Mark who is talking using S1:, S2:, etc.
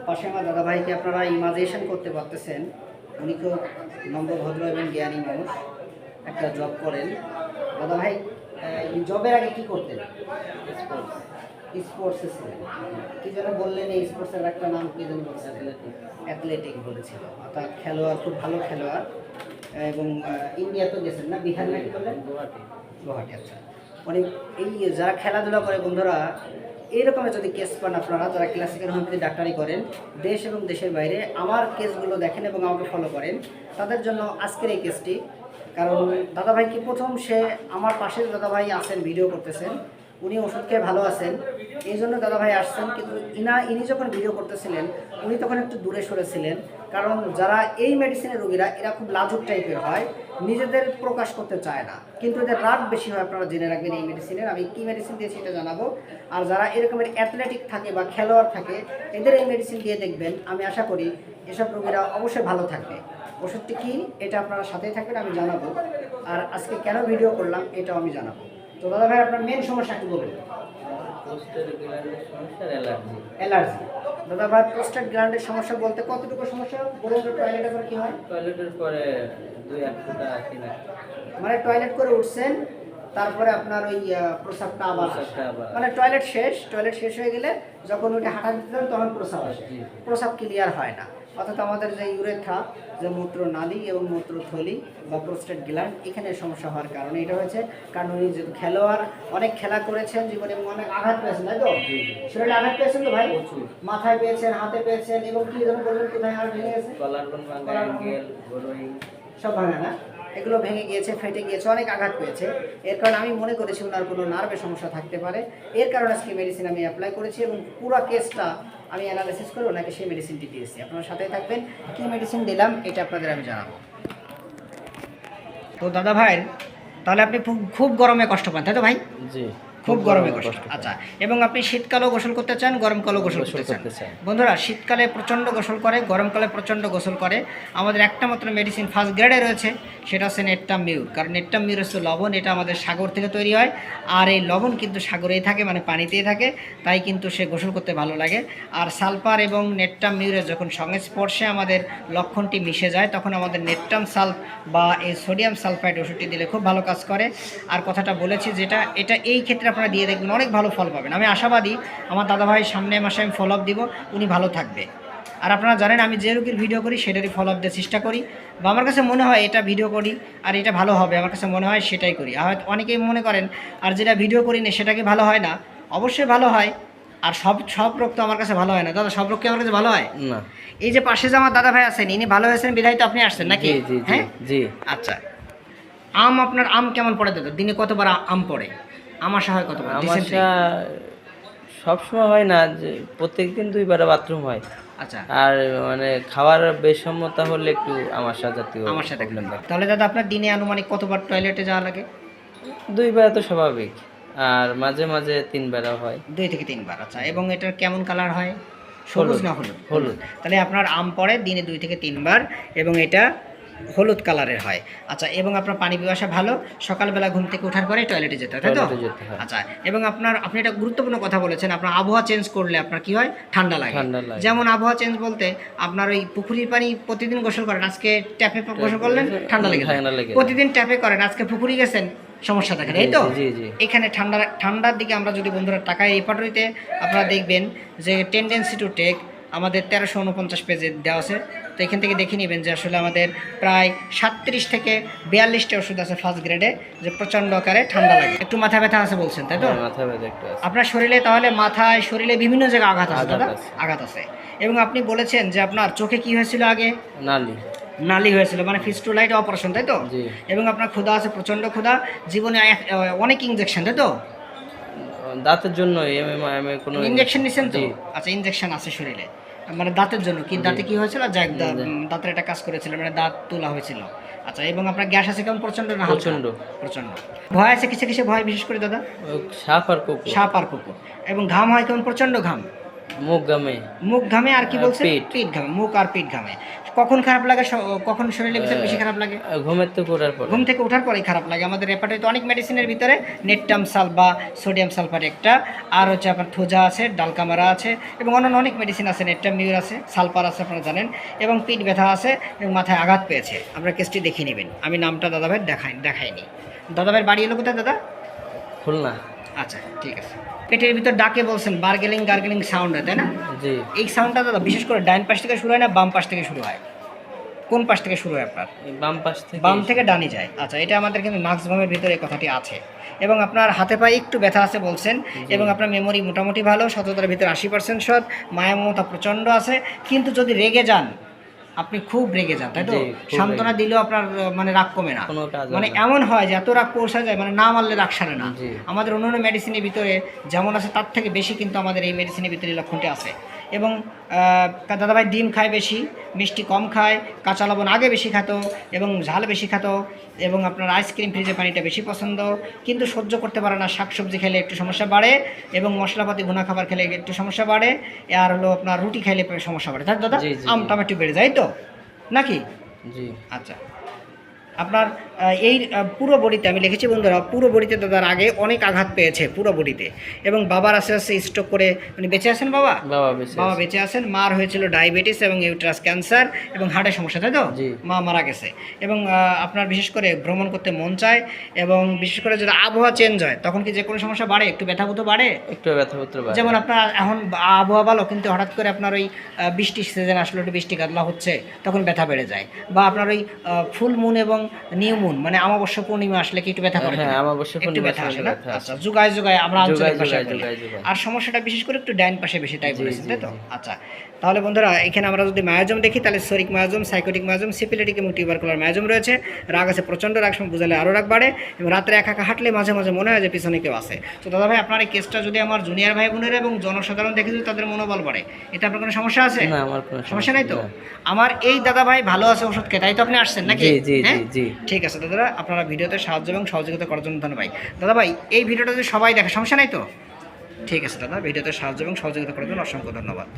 S1: পাশে আমার দাদাভাইকে আপনারা ইমাজিনেশন করতে পারতেছেন। উনি খুব নম্র ভদ্র এবং জ্ঞানী মানুষ, একটা জব করেন। দাদাভাই জবের আগে কি করতেন? স্পোর্টসে ছিলেন। কি যেন বললেন, এই স্পোর্টসের একটা নাম কি যেন বলছেন? অ্যাথলেটিক বলেছিল। অর্থাৎ খেলোয়াড়, খুব ভালো খেলোয়াড়। এবং ইন্ডিয়া তো গেছেন না, বিহার নাকি বললেন? গুয়াহাটি। আচ্ছা, মানে এই যারা খেলাধুলা করে বন্ধুরা, এইরকমের যদি কেস পান আপনারা, যারা ক্লাসিক্যাল হোমিওপ্যাথি ডাক্তারি করেন দেশ এবং দেশের বাইরে, আমার কেসগুলো দেখেন এবং আমাকে ফলো করেন, তাদের জন্য আজকের এই কেসটি। কারণ দাদাভাই কি প্রথম, সে আমার পাশে দাদাভাই আছেন, ভিডিও করতেছেন, উনি ওষুধ খেয়ে ভালো আছেন, এই জন্য দাদাভাই আসছেন। কিন্তু ইনি যখন ভিডিও করতেছিলেন উনি তখন একটু দূরে সরেছিলেন। কারণ যারা এই মেডিসিনের রোগীরা, এরা খুব লাজুক টাইপের হয়, নিজেদের প্রকাশ করতে চায় না, কিন্তু এদের রাগ বেশি হয়। আপনারা জেনে রাখবেন এই মেডিসিনের, আমি কী মেডিসিন দিয়েছি এটা জানাবো। আর যারা এরকমের অ্যাথলেটিক থাকে বা খেলোয়াড় থাকে, এদের এই মেডিসিন দিয়ে দেখবেন, আমি আশা করি এসব রোগীরা অবশ্যই ভালো থাকবে। ওষুধটি কী এটা আপনারা সাথেই থাকবেন, আমি জানাবো। আর আজকে কেন ভিডিও করলাম এটাও আমি জানাবো। তো দাদা ভাই, আপনার মেন সমস্যা কি বলবেন? অ্যালার্জি। দাদা ভাই, প্রোস্টেট গ্ল্যান্ডের সমস্যা বলতে কতটুকু সমস্যা বলুন তো? টয়লেটের পরে কি হয়?
S2: টয়লেটের পরে 2-1 ফোঁটা আসে না।
S1: মানে টয়লেট করে উঠছেন, তারপরে আপনার ওই প্রস্রাবটা আবার, মানে টয়লেট শেষ হয়ে গেলে যখন ওইটা হাঁটা দিতে যান তখন প্রস্রাব আসে, প্রস্রাব ক্লিয়ার হয় না। অর্থাৎ আমাদের যে ইউরেথ্রা, যে মূত্রনালী এবং মূত্রথলি বা প্রোস্টেট গ্ল্যান্ড, এখানে সমস্যা হওয়ার কারণে এটা হয়েছে। কারণ উনি যে খেলোয়াড়, অনেক খেলা করেছেন জীবনে এবং অনেক আঘাত পেয়েছেন, তাই তো? শরীরে আঘাত পেয়েছেন তো ভাই? মাথায় পেয়েছেন, হাতে পেয়েছেন, এবং কি যেন বলবেন, কোথায় আর ভেঙে গেছে? সব ভাঙা না, এগুলো ভেঙে গিয়েছে, ফেটে গিয়েছে, অনেক আঘাত পেয়েছে। এর কারণে আমি মনে করেছি ওনার কোনো নার্ভের সমস্যা থাকতে পারে। এর কারণে আজকে মেডিসিন আমি অ্যাপ্লাই করেছি এবং পুরো কেসটা আমি অ্যানালাইসিস করে ওনাকে সেই মেডিসিনটি দিয়েছি। আপনার সাথেই থাকবেন, কী মেডিসিন দিলাম এটা আপনাদের আমি জানাবো। তো দাদা ভাই, তাহলে আপনি খুব গরমে কষ্ট পান, তাই তো ভাই?
S2: জি,
S1: খুব গরমে কষ্ট। আচ্ছা, এবং আপনি শীতকালেও গোসল করতে চান, গরমকালেও গোসল করতে চান? বন্ধুরা, শীতকালে প্রচণ্ড গোসল করে, গরমকালে প্রচণ্ড গোসল করে। আমাদের একটা মাত্র মেডিসিন ফার্স্ট গ্রেডে রয়েছে, সেটা হচ্ছে নেট্টাম মিউর। কারণ নেট্টাম মিউর হচ্ছে লবণ, এটা আমাদের সাগর থেকে তৈরি হয়। আর এই লবণ কিন্তু সাগরেই থাকে, মানে পানিতেই থাকে, তাই কিন্তু সে গোসল করতে ভালো লাগে। আর সালফার এবং নেট্টাম মিউরের যখন সংস্পর্শে আমাদের লক্ষণটি মিশে যায়, তখন আমাদের নেট্টাম সালফ বা এই সোডিয়াম সালফাইড ওষুধটি দিলে খুব ভালো কাজ করে। আর কথাটা বলেছি যেটা, এটা এই ক্ষেত্রে আপনারা দিয়ে দেখবেন, অনেক ভালো ফল পাবেন। আমি আশাবাদী, আমার দাদাভাই সামনে মাসে আমি ফলো আপ দিব, উনি ভালো থাকবে। আর আপনারা জানেন আমি যে রোগীর ভিডিও করি সেটারই ফলো আপ দেওয়ার চেষ্টা করি, বা আমার কাছে মনে হয় এটা ভিডিও করি আর এটা ভালো হবে, আমার কাছে মনে হয় সেটাই করি। হয়তো অনেকেই মনে করেন আর যেটা ভিডিও করি না সেটা কি ভালো হয় না? অবশ্যই ভালো হয়। আর সব রোগ তো আমার কাছে ভালো হয় না দাদা, সব রোগ কি আমার কাছে ভালো হয় না? এই যে পাশে যে আমার দাদা ভাই আছেন, ইনি ভালো হয়েছেন বিধায় তো আপনি আসছেন নাকি? হ্যাঁ জি। আচ্ছা, আপনার আম কেমন পড়ে দাদা? দিনে কতবার আম পড়ে? আমাশা হয় কতবার?
S2: আমাশা সবসময় হয় না, যে প্রত্যেকদিন 2 বার বাথরুম হয়।
S1: আচ্ছা,
S2: আর মানে খাওয়ার বেসম্মতা হলে একটু আমাশা জাতীয়
S1: আমাশা দেখলেন। তাহলে দাদা আপনার দিনে আনুমানিক কতবার টয়লেটে যাওয়া লাগে?
S2: 2 বার তো স্বাভাবিক, আর মাঝে মাঝে 3 বারও হয়।
S1: 2 থেকে 3 বার। আচ্ছা, এবং এটার কেমন কালার হয়? সবুজ না হলুদ?
S2: হলুদ।
S1: তাহলে আপনার আম পড়ে দিনে 2 থেকে 3 বার এবং এটা হলুদ কালারের হয়। আচ্ছা, এবং আপনার পানি পিপাসা ভালো, সকালবেলা ঘুম থেকে ওঠার পরে টয়লেটে যেতে হয়, তাই তো? আচ্ছা, এবং আপনি একটা গুরুত্বপূর্ণ কথা বলেছেন, আপনার আবহাওয়া চেঞ্জ করলে আপনার কি হয়? ঠান্ডা লাগে। যেমন আবহাওয়া চেঞ্জ বলতে আপনার ওই পুকুরির পানি প্রতিদিন গোসল করেন, আজকে ট্যাপে গোসল করলেন, ঠান্ডা লেগে যায়। প্রতিদিন ট্যাপে করেন, আজকে পুকুরি গেছেন, সমস্যা দেখেন, এই তো? এখানে ঠান্ডার দিকে আমরা যদি বন্ধুরা টাকায়, এই পাটরিতে আপনারা দেখবেন যে টেন্ডেন্সি টু টেক আমাদের 1349 পেজে দেওয়া আছে। তো এখান থেকে দেখে নেবেন যে আসলে আমাদের প্রায় 37 থেকে 42টা ওষুধ আছে ফার্স্ট গ্রেডে, যে প্রচণ্ড আকারে ঠান্ডা লাগে। একটু মাথা ব্যথা আছে বলছেন, তাই তো? মাথা ব্যথা একটু আছে আপনার শরীরে। তাহলে মাথায়, শরীরে বিভিন্ন জায়গায় আঘাত আছে দাদা? আঘাত আছে। এবং আপনি বলেছেন যে আপনার চোখে কি হয়েছিল আগে? নালি হয়েছিল, মানে ফিস্টুলাইট অপারেশন, তাই তো? এবং আপনার ক্ষুধা আছে, প্রচণ্ড ক্ষুধা, জীবনে অনেক ইনজেকশন, তাই তো?
S2: দাঁতের জন্য কোনো
S1: ইনজেকশন নিছেন তো? আচ্ছা, ইনজেকশন আছে শরীরে, মানে দাঁতের জন্য। কি দাঁতে কি হয়েছিল? দাঁতের একটা কাজ করেছিল, মানে দাঁত তোলা হয়েছিল। আচ্ছা, এবং আপনার গ্যাস আছে কেমন? প্রচণ্ড না? প্রচণ্ড। ভয় আছে কিসে কিসে ভয় বিশেষ করে দাদা? সাপ আর কুকুর। এবং ঘাম হয় কেমন? প্রচণ্ড ঘাম?
S2: মুখ গামে,
S1: মুখ ঘামে আর কি বলছেন?
S2: পিঠ।
S1: পিঠ ঘামে, মুখ আর পিঠ ঘামে। কখন খারাপ লাগে, কখন শরীরের ভিতরে বেশি খারাপ লাগে?
S2: ঘুমের তো করার পর।
S1: ঘুম থেকে ওঠার পরেই খারাপ লাগে। আমাদের রেপার্টরিতে অনেক মেডিসিনের ভিতরে নেটটাম সাল বা সোডিয়াম সালফার একটা, আর হচ্ছে আপনার থোজা আছে, ডালকামারা আছে, এবং অন্যান্য অনেক মেডিসিন আছে, নেটটাম মিউর আছে, সালফার আছে, আপনারা জানেন। এবং পিঠ ব্যথা আছে এবং মাথায় আঘাত পেয়েছে। আপনারা কেসটি দেখিয়ে নেবেন। আমি নামটা দাদাভাই দেখাইনি। দাদাভাইয়ের বাড়ি এলো কোথায় দাদা?
S2: খুলনা।
S1: আচ্ছা ঠিক আছে। পেটের ভিতর ডাকে বলছেন গার্গেলিং সাউন্ড হয়, তাই না?
S2: জি।
S1: এই সাউন্ডটা দাদা বিশেষ করে ডাইন পাশ থেকে শুরু হয় না বাম পাশ থেকে শুরু হয়? কোন পাশ থেকে শুরু হয় আপনার?
S2: এই বাম পাশ থেকে।
S1: বাম থেকে ডানি যায়। আচ্ছা, এটা আমাদের কিন্তু নাক্সভামের ভিতরে এই কথাটি আছে। এবং আপনার হাতে পায়ে একটু ব্যথা আছে বলছেন, এবং আপনার মেমোরি মোটামুটি ভালো, সততার ভিতরে 80% সৎ, মায়া মমতা প্রচণ্ড আছে। কিন্তু যদি রেগে যান, আপনি খুব রেগে যান, তাই তো?
S2: জি, খুব
S1: সান্ত্বনা দিলেও আপনার মানে রাগ কমে না,
S2: কোনো কাজ
S1: মানে
S2: হয় না।
S1: এমন হয় যে এত রাগ পৌঁছা যায়, মানে না মারলে রাগ সারে না।
S2: জি।
S1: আমাদের অন্যান্য মেডিসিনের ভিতরে যেমন আছে তার থেকে বেশি কিন্তু আমাদের এই মেডিসিনের ভিতরে এই লক্ষণটি আছে। এবং দাদাভাই ডিম খায় বেশি, মিষ্টি কম খায়, কাঁচা লবণ আগে বেশি খেত, এবং ঝাল বেশি খেত, এবং আপনার আইসক্রিম ফ্রিজে পানিটা বেশি পছন্দ, কিন্তু সহ্য করতে পারে না। শাকসবজি খেলে একটু সমস্যা বাড়ে, এবং মশলাপাতি ভুনা খাবার খেলে একটু সমস্যা বাড়ে, আর হলো আপনার রুটি খাইলে সমস্যা বাড়ে, তাই তো দাদা?
S2: জি, জি,
S1: আম টমেটো বেড়ে যায় তো নাকি?
S2: জি।
S1: আচ্ছা, আপনার এই পুরো বডিতে আমি লিখেছি বন্ধুরা, পুরো বডিতে দাদার আগে অনেক আঘাত পেয়েছে পুরো বডিতে, এবং বাবার আস্তে আস্তে স্ট্রোক করে, মানে বেঁচে আছেন বাবা?
S2: বাবা বেঁচে
S1: বাবা
S2: আছে।
S1: বেঁচে আছেন। মার হয়েছিল ডায়াবেটিস এবং ইউট্রাস ক্যান্সার এবং হার্টের সমস্যা, তাই তো?
S2: জি।
S1: মা মারা গেছে। এবং আপনার বিশেষ করে ভ্রমণ করতে মন চায়, এবং বিশেষ করে যদি আবহাওয়া চেঞ্জ হয় তখন কি যে কোনো সমস্যা বাড়ে, একটু ব্যথাভূত বাড়ে?
S2: একটু ব্যথাপত্র বাড়ে।
S1: যেমন আপনার এখন আবহাওয়া ভালো, কিন্তু হঠাৎ করে আপনার ওই বৃষ্টির সিজন আসলে একটু বৃষ্টি কাতলা হচ্ছে, তখন ব্যথা বেড়ে যায়। বা আপনার ওই ফুল মুন এবং নিউ মুন, মানে অমাবস্যা পূর্ণিমা আসলে কি একটু ব্যথা করে?
S2: হ্যাঁ, অমাবস্যা
S1: একটু
S2: পূর্ণিমা
S1: ব্যথা আসে না?
S2: ব্যথা আসে।
S1: আচ্ছা, যুগায় আমরা আঞ্চলিক
S2: যুগায়,
S1: ভাষায়
S2: যুগায়,
S1: বলি।
S2: যুগায়, যুগায়।
S1: আর সমস্যাটা বিশেষ করে একটু ডাইন পাশে বেশি, তাই
S2: জি,
S1: বলেছেন,
S2: জি,
S1: তাই তো?
S2: জি।
S1: আচ্ছা, তাহলে বন্ধুরা এখানে আমরা যদি মায়াজম দেখি, তাহলে সরিক মায়াজম, সাইকোটিক মায়াজম, সিপিলিটিক এবং টিউবারকুলার মায়াজম রয়েছে। রাগ আছে প্রচণ্ড, রাগ সময় বুঝালে আরও রাগ বাড়ে, এবং রাত্রে একা একা হাঁটলে মাঝে মাঝে মনে হয় যে পিছনে কেউ আছে। তো দাদা ভাই, আপনার এই কেসটা যদি আমার জুনিয়র ভাই বোনেরা এবং জনসাধারণ দেখে যদি তাদের মনোবল বাড়ে, এতে আপনার কোনো সমস্যা আছে?
S2: না, আমার কোনো
S1: সমস্যা নাই তো?
S2: না।
S1: আমার এই দাদা ভাই ভালো আছে ওষুধ খেয়ে, তাই তো আপনি আসছেন নাকি?
S2: জি, জি,
S1: হ্যাঁ?
S2: জি, জি।
S1: ঠিক আছে দাদারা, আপনারা ভিডিওতে সাহায্য এবং সহযোগিতা করার জন্য ধন্যবাদ। দাদা ভাই, এই ভিডিওটা যদি সবাই দেখে সমস্যা নাই তো? ঠিক আছে দাদা, ভিডিওতে সাহায্য এবং সহযোগিতা করার জন্য অসংখ্য ধন্যবাদ।